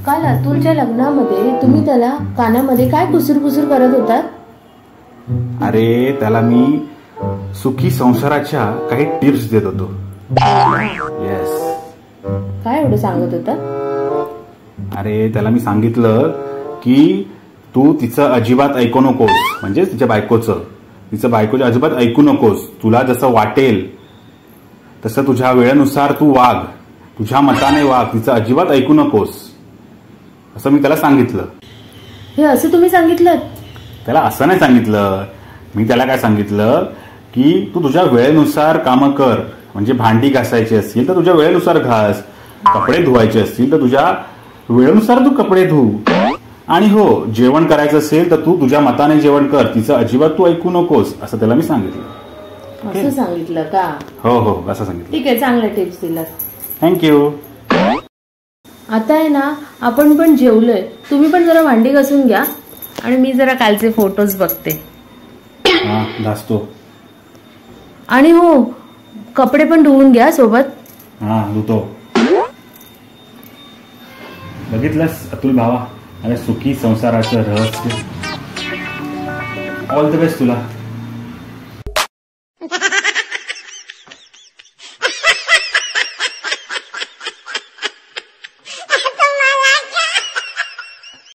काल अतुलच्या लग्नामध्ये तुम्ही त्याला कानामध्ये काय कुसूर करत होतात? अरे त्याला मी सुखी संसाराच्या काही टिप्स देत होतो. येस. काय एवढं सांगत होता? अरे त्याला मी सांगितलं की तू तिचं अजिबात ऐकू नकोस, म्हणजे तिच्या बायकोचं अजिबात ऐकू नकोस. तुला जसं वाटेल तसं तुझ्या वेळेनुसार तू वाग, तुझ्या मताने वाग, तिचं अजिबात ऐकू नकोस, असं मी त्याला सांगितलं. हे असं तुम्ही सांगितलं? त्याला असं नाही सांगितलं. मी त्याला काय सांगितलं की तू तुझ्या वेळेनुसार कामं कर. म्हणजे भांडी घासायची असतील तर तुझ्या वेळेनुसार घास, कपडे धुवायचे असतील तर तुझ्या वेळेनुसार तू कपडे धु, आणि हो जेवण करायचं असेल तर तू तुझ्या मताने जेवण कर, तिचं अजिबात तू ऐकू नकोस, असं त्याला मी सांगितलं. असं सांगितलं का? हो हो असं सांगितलं. ठीक आहे, चांगल्या टिप्स दिलात. थँक्यू. आता आहे ना, आपण पण जेवलोय, तुम्ही पण जरा भांडी घासून घ्या आणि मी जरा कालचे फोटोज बघते. हा घासतो. आणि हो, कपडे पण धुवून घ्या सोबत. हा धुतो. बघितलंस अतुल भावा, अरे सुखी संसाराचं रहस्य. ऑल द बेस्ट तुला.